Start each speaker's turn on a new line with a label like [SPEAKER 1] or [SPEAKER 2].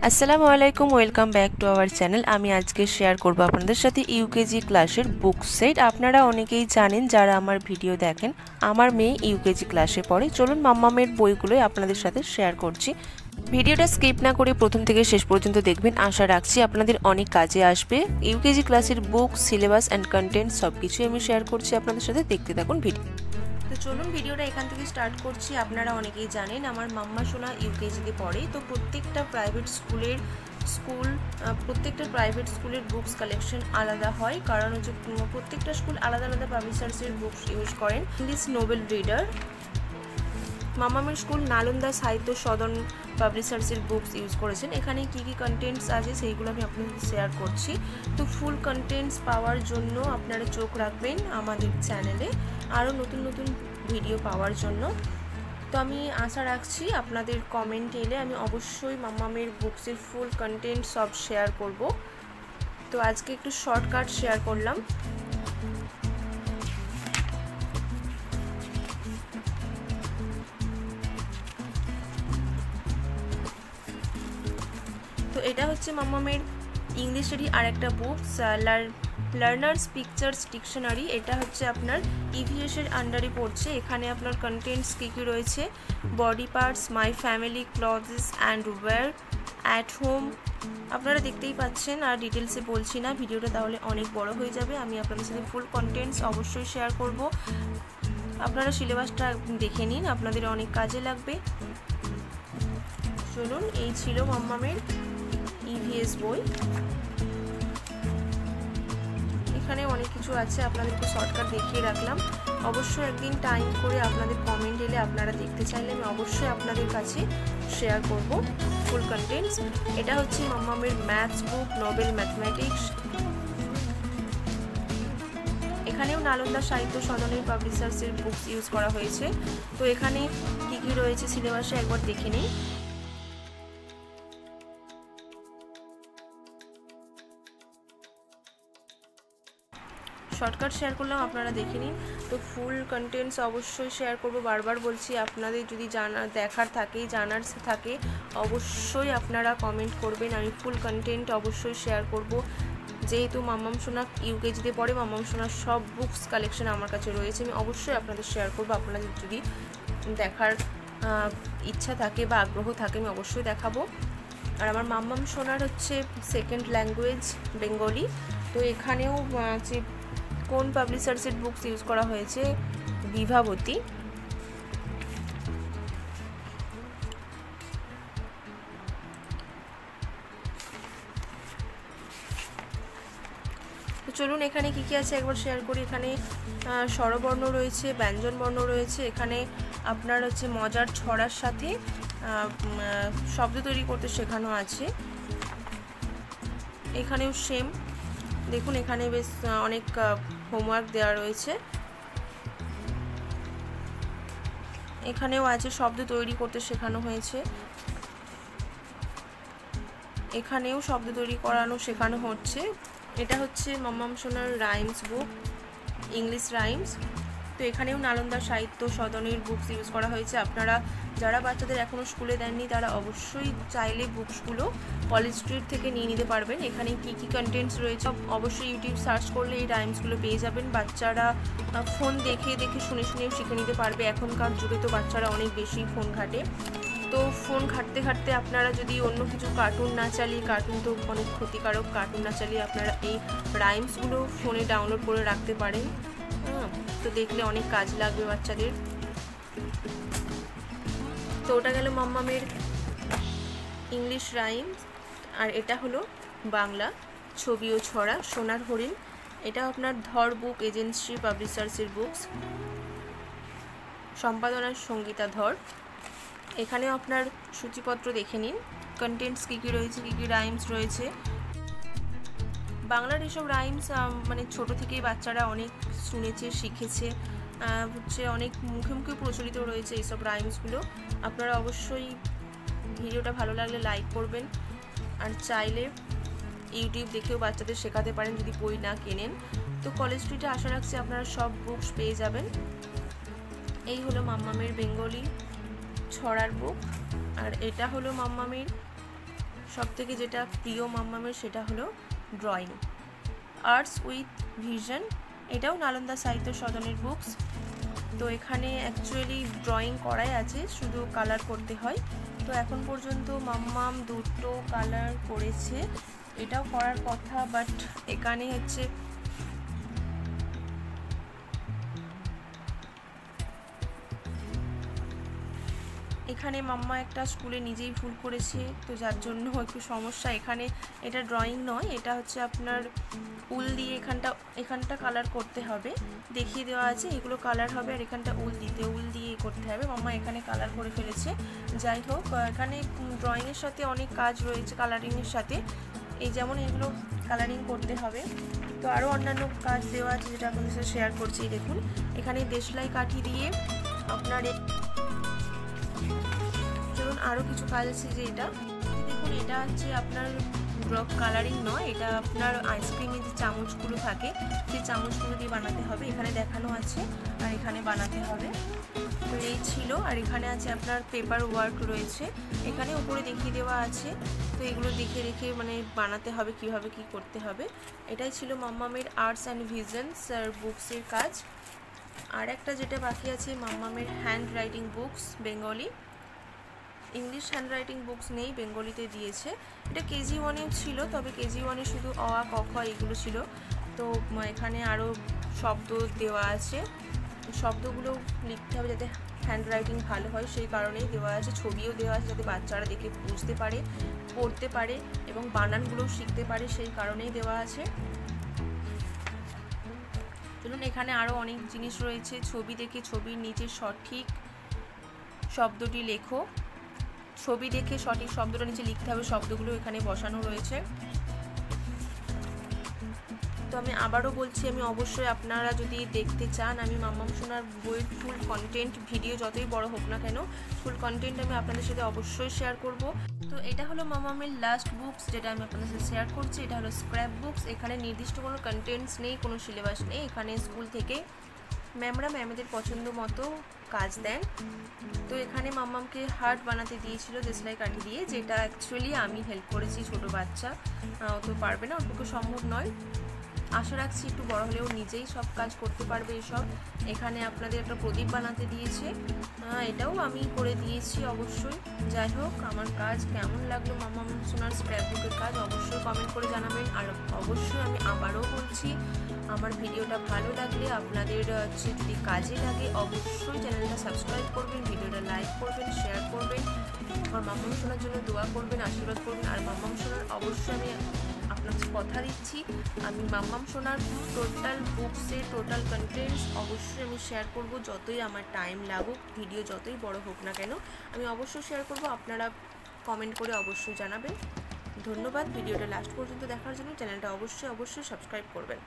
[SPEAKER 1] আসসালামু আলাইকুম, welcome back to our channel. আমি আজকে শেয়ার করব আপনাদের সাথে ইউকেজি ক্লাসের বুক সেট। আপনারা অনেকেই জানেন যারা আমার ভিডিও দেখেন, আমার মেয়ে ইউকেজি ক্লাসে পড়ে। চলুন মাম্মামের বইগুলোই আপনাদের সাথে শেয়ার করছি। ভিডিওটা স্কিপ না করে প্রথম থেকে শেষ পর্যন্ত দেখবেন। আশা রাখছি আপনাদের অনেক কাজে আসবে। ইউকেজি ক্লাসের বুক, সিলেবাস অ্যান্ড কন্টেন্ট সব কিছুই আমি শেয়ার করছি আপনাদের সাথে। দেখতে থাকুন ভিডিও। তো চলুন ভিডিওটা এখান থেকে স্টার্ট করছি। আপনারা অনেকেই জানেন আমার মাম্মা সোনা ইউকেজিতে পড়ে। তো প্রত্যেকটা প্রাইভেট স্কুলের বুকস কালেকশন আলাদা হয়, কারণ হচ্ছে প্রত্যেকটা স্কুল আলাদা আলাদা পাবলিশার্সের বুকস ইউজ করেন। ইংলিশ নোবেল রিডার, মামামের স্কুল নালন্দা সাহিত্য সদন পাবলিশার্সের বুকস ইউজ করেছেন। এখানে কি কি কন্টেন্টস আছে সেইগুলো আমি আপনাদের শেয়ার করছি। তো ফুল কন্টেন্টস পাওয়ার জন্য আপনারা চোখ রাখবেন আমাদের চ্যানেলে, আরও নতুন নতুন ভিডিও পাওয়ার জন্য। তো আমি আশা রাখছি আপনাদের কমেন্ট এলে আমি অবশ্যই মাম্মামের বুকসের ফুল কন্টেন্ট সব শেয়ার করব। তো আজকে একটু শর্টকাট শেয়ার করলাম। তো এটা হচ্ছে মাম্মামের ইংলিশেরই আর একটা বুকস, লার্নার্স পিকচার্স ডিকশনারি। এটা হচ্ছে আপনার ইভিএসের আন্ডারে পড়ছে। এখানে আপনার কন্টেন্টস কী কী রয়েছে: body parts, my family, clothes and wear, at home. আপনারা দেখতেই পাচ্ছেন, আর ডিটেলসে বলছি না, ভিডিওটা তাহলে অনেক বড় হয়ে যাবে। আমি আপনাদের সাথে ফুল কন্টেন্টস অবশ্যই শেয়ার করব। আপনারা সিলেবাসটা দেখে নিন, আপনাদের অনেক কাজে লাগবে। চলুন, এই ছিল মাম্মামের ইভিএস বই। এখানে অনেক কিছু আছে, আপনাদেরকে শর্টকাট দেখিয়ে রাখলাম। অবশ্যই একদিন টাইম করে আপনাদের কমেন্ট এলে আপনারা দেখতে চাইলে আমি অবশ্যই আপনাদের কাছে শেয়ার করব ফুল কন্টেন্টস। এটা হচ্ছে মাম্মামের ম্যাথস বুক, নোবেল ম্যাথমেটিক্স। এখানেও নালন্দা সাহিত্য সদনের পাবলিশার্সের বুকস ইউজ করা হয়েছে। তো এখানে কী কী রয়েছে সিলেবাসে একবার দেখে নিন। শর্টকাট শেয়ার করলাম, আপনারা দেখে নিন। তো ফুল কন্টেন্টস অবশ্যই শেয়ার করব, বারবার বলছি। আপনাদের যদি দেখার থাকে, জানার থাকে, অবশ্যই আপনারা কমেন্ট করবেন। আমি ফুল কন্টেন্ট অবশ্যই শেয়ার করব। যেহেতু মাম্মাম সোনা ইউকেজিতে পড়ে, মাম্মাম সোনার সব বুকস কালেকশন আমার কাছে রয়েছে। আমি অবশ্যই আপনাদের শেয়ার করব। আপনাদের যদি দেখার ইচ্ছা থাকে বা আগ্রহ থাকে, আমি অবশ্যই দেখাবো। আর আমার মাম্মাম সোনার হচ্ছে সেকেন্ড ল্যাঙ্গুয়েজ বেঙ্গলি। তো এখানেও যে কোন পাবলিশার্সের বুকস ইউজ করা হয়েছে: বিভাবতী। তো চলুন এখানে কি কি আছে একবার শেয়ার করি। এখানে স্বরবর্ণ রয়েছে, ব্যঞ্জনবর্ণ রয়েছে। এখানে আপনার হচ্ছে মজার ছড়ার সাথে শব্দ তৈরি করতে শেখানো আছে। এখানেও সেম, দেখুন এখানে বেশ অনেক হোমওয়ার্ক দেওয়া রয়েছে। এখানেও আছে শব্দ তৈরি করতে শেখানো হয়েছে। এখানেও শব্দ তৈরি শেখানো হচ্ছে। এটা হচ্ছে মাম্মাম সোনার রাইমস বুক, ইংলিশ রাইমস। তো এখানেও নালন্দা সাহিত্য সদনের বুকস ইউজ করা হয়েছে। আপনারা যারা বাচ্চাদের এখনও স্কুলে দেননি তারা অবশ্যই চাইলে বুকসগুলো কলেজ স্ট্রিট থেকে নিয়ে নিতে পারবেন। এখানে কি কি কন্টেন্টস রয়েছে অবশ্যই ইউটিউব সার্চ করলে এই রাইমসগুলো পেয়ে যাবেন। বাচ্চারা ফোন দেখে দেখে শুনে শুনেও শিখে নিতে পারবে। এখনকার যুগে তো বাচ্চারা অনেক বেশি ফোন ঘাটে। তো ফোন ঘাটতে ঘাটতে আপনারা যদি অন্য কিছু কার্টুন না চালিয়ে, কার্টুন তো অনেক ক্ষতিকারক, কার্টুন না চালিয়ে আপনারা এই রাইমসগুলো ফোনে ডাউনলোড করে রাখতে পারেন। তো দেখলে অনেক কাজ লাগবে বাচ্চাদের। তো ওটা গেল মাম্মামের ইংলিশ রাইমস। আর এটা হলো বাংলা ছবি ও ছড়া, সোনার হরিণ। এটা আপনার ধর বুক এজেন্সি পাবলিশার্সের বুকস, সম্পাদনার সঙ্গীতা ধর। এখানেও আপনার সূচিপত্র দেখে নিন, কন্টেন্টস কী কী রয়েছে, কী কী রাইমস রয়েছে। বাংলার এসব রাইমস মানে ছোটো থেকেই বাচ্চারা অনেক শুনেছে, শিখেছে, হচ্ছে অনেক মুখে মুখে প্রচলিত রয়েছে এইসব রাইমসগুলো। আপনারা অবশ্যই ভিডিওটা ভালো লাগলে লাইক করবেন। আর চাইলে ইউটিউব দেখেও বাচ্চাদের শেখাতে পারেন যদি বই না কেনেন। তো কলেজ স্ট্রিটে আশা রাখছি আপনারা সব বুকস পেয়ে যাবেন। এই হলো মাম্মামের বেঙ্গলি ছড়ার বুক। আর এটা হলো মাম্মামের সবথেকে যেটা প্রিয় মাম্মামের সেটা হলো ড্রয়িং, আর্টস উইথ ভিশন, এটাও নালন্দা সাহিত্য সদনের বুকস। তো এখানে অ্যাকচুয়ালি ড্রয়িং করাই আছে, শুধু কালার করতে হয়। তো এখন পর্যন্ত মাম্মাম 2টো কালার করেছে, এটাও করার কথা, বাট এখানে হচ্ছে এখানে মাম্মা একটা স্কুলে নিজেই ভুল করেছে, তো যার জন্য একটু সমস্যা। এখানে এটা ড্রয়িং নয়, এটা হচ্ছে আপনার উল দিয়ে এখানটা কালার করতে হবে, দেখিয়ে দেওয়া আছে এগুলো কালার হবে, আর এখানটা উল দিয়ে করতে হবে। মাম্মা এখানে কালার করে ফেলেছে। যাই হোক, এখানে ড্রয়িংয়ের সাথে অনেক কাজ রয়েছে কালারিংয়ের সাথে, এই যেমন এগুলো কালারিং করতে হবে। তো আরও অন্যান্য কাজ দেওয়া আছে যেটা আপনাদের সাথে শেয়ার করছি। দেখুন এখানে দেশলাই কাঠি দিয়ে আপনার চলুন আরও কিছু কাজ আছে, যে এটা দেখুন, এটা হচ্ছে আপনার কালারিং নয়, এটা আপনার আইসক্রিমের যে চামচগুলো থাকে সেই চামচগুলো দিয়ে বানাতে হবে। এখানে দেখানো আছে আর এখানে বানাতে হবে। তো এই ছিল, আর এখানে আছে আপনার পেপার ওয়ার্ক রয়েছে, এখানে উপরে দেখিয়ে দেওয়া আছে। তো এগুলো দেখে মানে বানাতে হবে কিভাবে কি করতে হবে। এটাই ছিল মাম্মামের আর্টস অ্যান্ড ভিশনস বুকসের কাজ। আর একটা যেটা বাকি আছে মাম্মামের handwriting books, Bengali. English handwriting books নেই, বেঙ্গলিতে দিয়েছে। এটা কেজি 1-এ ছিল, তবে কেজি 1-এ শুধু অ আ ক খ এগুলো ছিল। তো এখানে আরও শব্দ দেওয়া আছে, শব্দগুলো লিখতে হবে যাতে হ্যান্ড রাইটিং ভালো হয়, সেই কারণেই দেওয়া আছে। ছবিও দেওয়া আছে যাতে বাচ্চারা দেখে বুঝতে পারে, পড়তে পারে এবং বানানগুলোও শিখতে পারে, সেই কারণেই দেওয়া আছে। চলুন এখানে আরও অনেক জিনিস রয়েছে, ছবি দেখে ছবির নিচে সঠিক শব্দটি লেখো, ছবি দেখে সঠিক শব্দটা নিচে লিখতে হবে, শব্দগুলো এখানে বসানো রয়েছে। তো আমি আবারও বলছি, আমি অবশ্যই আপনারা যদি দেখতে চান, আমি মাম্মাম সোনার বইয়ের ফুল কন্টেন্ট ভিডিও যতই বড় হোক না কেন, ফুল কন্টেন্ট আমি আপনাদের সাথে অবশ্যই শেয়ার করব। তো এটা হলো মাম্মামের লাস্ট বুকস যেটা আমি আপনাদের সাথে শেয়ার করছি। এটা হলো স্ক্র্যাপ বুকস, এখানে নির্দিষ্ট কোনো কন্টেন্টস নেই, কোনো সিলেবাস নেই। এখানে স্কুল থেকে ম্যামরা ম্যামেদের পছন্দ মতো কাজ দেন। তো এখানে মাম্মামকে হার্ট বানাতে দিয়েছিল দেশলাই কাঠি দিয়ে, যেটা অ্যাকচুয়ালি আমি হেল্প করেছি, ছোটো বাচ্চা তো পারবে না, ওর পক্ষে সম্ভব নয়। আশা রাখছি একটু বড় হলেও নিজেই সব কাজ করতে পারবে এসব। এখানে আপনাদের একটা প্রদীপ বানাতে দিয়েছে, এটাও আমি করে দিয়েছি অবশ্যই। যাই হোক, আমার কাজ কেমন লাগলো মাম্মাম সোনার স্ক্র্যাপ বুকের কাজ অবশ্যই কমেন্ট করে জানাবেন। আর অবশ্যই আমি আবারও বলছি, আমার ভিডিওটা ভালো লাগলে, আপনাদের যদি কাজে লাগে, অবশ্যই চ্যানেলটা সাবস্ক্রাইব করবেন, ভিডিওটা লাইক করবেন, শেয়ার করবেন, আমার মাম্মাম সোনার জন্য দোয়া করবেন, আশীর্বাদ করবেন। আর মাম্মাম সোনার অবশ্যই আমি আপনাকে কথা দিচ্ছি, আমি মাম্মাম সোনার টোটাল বুকসের টোটাল কন্টেন্টস অবশ্যই আমি শেয়ার করব, যতই আমার টাইম লাগুক, ভিডিও যতই বড় হোক না কেন, আমি অবশ্যই শেয়ার করব। আপনারা কমেন্ট করে অবশ্যই জানাবেন। ধন্যবাদ ভিডিওটা লাস্ট পর্যন্ত দেখার জন্য। চ্যানেলটা অবশ্যই সাবস্ক্রাইব করবেন।